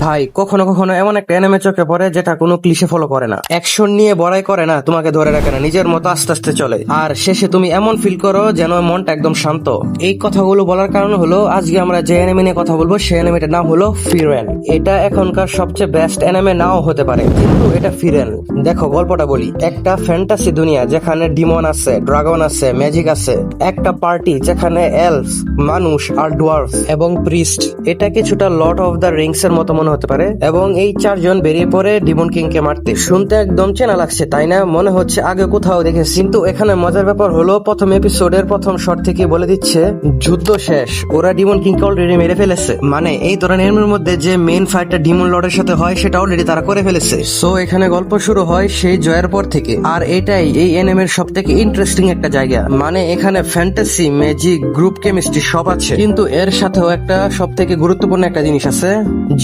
ভাই কখনো কখনো এমন একটা অ্যানিমে চোখে পড়ে যেটা কোনো ক্লিশে ফলো করে না, অ্যাকশন নিয়ে বড়াই করে না, তোমাকে ধরে রাখে না, নিজের মতো আস্তে আস্তে চলে, আর শেষে তুমি এমন ফিল করো যেন মনটা একদম শান্ত। এই কথাগুলো বলার কারণ হলো আজকে আমরা যে অ্যানিমে নিয়ে কথা বলবো সেই অ্যানিমেটার নাম হলো ফ্রিরেন। এটা এখনকার সবচেয়ে বেস্ট অ্যানিমে নাও হতে পারে, কিন্তু এটা ফ্রিরেন। দেখো গল্পটা বলি, একটা ফ্যান্টাসি দুনিয়া যেখানে ডিমন আছে, ড্রাগন আছে, ম্যাজিক আছে, একটা পার্টি যেখানে এলফ, মানুষ আর ডোয়ার্ফ এবং প্রিস্ট। এটা কিছুটা লর্ড অফ দ্য রিংস এর মতো মনে হতে পারে, এবং এই চারজন বেরিয়ে পড়ে ডিমন কিং কে মারতে। শুনতে একদম চেনা লাগছে তাই না? মনে হচ্ছে আগে কোথাও দেখেছি। কিন্তু এখানে মজার ব্যাপার হলো প্রথম এপিসোডের প্রথম শট থেকে বলে দিচ্ছে যুদ্ধ শেষ, ওরা ডিমন কিং কে অলরেডি মেরে ফেলেছে। মানে এই ধরনের এর মধ্যে যে মেইন ফাইটটা ডিমন লর্ডের সাথে হয় সেটা অলরেডি তারা করে ফেলেছে। সো এখানে গল্প শুরু হয় সেই জয়ের পর থেকে, আর এটাই এই এনিমের সব থেকে ইন্টারেস্টিং একটা জায়গা। মানে এখানে ফ্যান্টাসি, ম্যাজিক, গ্রুপ কেমিস্ট্রি সব আছে, কিন্তু এর সাথেও একটা সব থেকে গুরুত্বপূর্ণ একটা জিনিস আছে,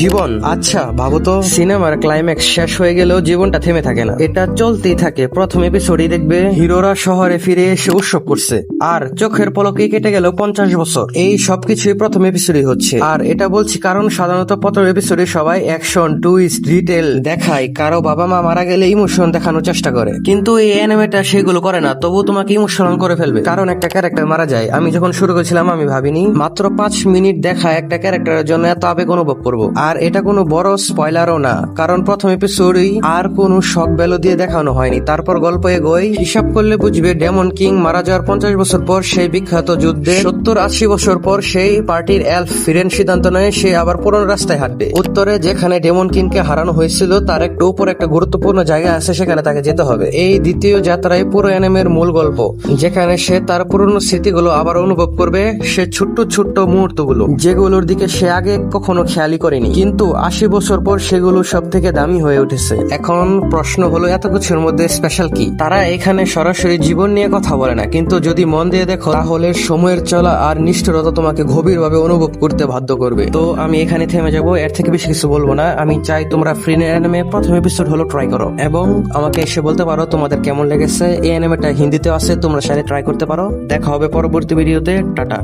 জীবন। আচ্ছা ভাবো তো, সিনেমার ক্লাইম্যাক্স শেষ হয়ে গেলেও জীবনটা থেমে থাকে না, এটা চলতেই থাকে। প্রথম এপিসোডই দেখবে হিরোরা শহরে ফিরে এসে উৎসব করছে, আর চোখের পলকে কেটে গেল 50 বছর। এই সবকিছুই প্রথম এপিসোডই হচ্ছে। আর এটা বলছি কারণ সাধারণত প্রথম এপিসোডে সবাই অ্যাকশন, টুইস্ট, ডিটেল দেখায়, কারো বাবা মা মারা গেলে ইমোশন দেখানোর চেষ্টা করে, কিন্তু এই অ্যানিমেটা সেগুলো করে না, তবু তোমাকে ইমোশনাল করে ফেলবে। কারণ একটা ক্যারেক্টার মারা যায়, আমি যখন শুরু করেছিলাম আমি ভাবিনি মাত্র 5 মিনিট দেখা একটা ক্যারেক্টারের জন্য এত আবেগ অনুভব করবো। আর এটা কোনো বড় স্পয়লারও না, কারণ প্রথম এপিসোডই আর কোনো শক ভ্যালু দিয়ে দেখানো হয়নি। তারপর গল্প এগোয়, হিসাব করলে বুঝবে ডেমন কিং মারা যাওয়ার 50 বছর পর সেই বিখ্যাত যুদ্ধে 70-80 বছর পর সেই পার্টির এলফ ফিরেন সিদ্ধান্ত নেয় সে আবার পুরনো রাস্তায় হাঁটবে। উত্তরে যেখানে ডেমন কিংকে হারানো হয়েছিল তার একটু উপর একটা গুরুত্বপূর্ণ জায়গা আছে, সেখানে তাকে যেতে হবে। এই দ্বিতীয় যাত্রায় পুরো অ্যানিমের মূল গল্প, যেখানে সে তার পুরনো স্মৃতিগুলো আবার অনুভব করবে, সে ছোট্ট ছোট্ট মুহূর্তগুলো যেগুলোর দিকে সে আগে কখনো খেয়ালই করেনি, কিন্তু 80 বছর পর সেগুলো সব থেকে দামি হয়ে উঠেছে। এখন প্রশ্ন হলো এত কিছুর মধ্যে স্পেশাল কি? তারা এখানে সরাসরি জীবন নিয়ে কথা বলে না, কিন্তু যদি মন দিয়ে দেখো তাহলে সময়ের চলা আর নিষ্ঠুরতা তোমাকে গভীরভাবে অনুভব করতে বাধ্য করবে। তো আমি এখানে থেমে যাবো, এর থেকে বেশি কিছু বলবো না। আমি চাই তোমরা ফ্রিরেন অ্যানিমে প্রথম এপিসোড হলো ট্রাই করো, এবং আমাকে এসে বলতে পারো তোমাদের কেমন লেগেছে। এই অ্যানিমেটা হিন্দিতেও আছে, তোমরা সাথে ট্রাই করতে পারো। দেখা হবে পরবর্তী ভিডিওতে। টাটা।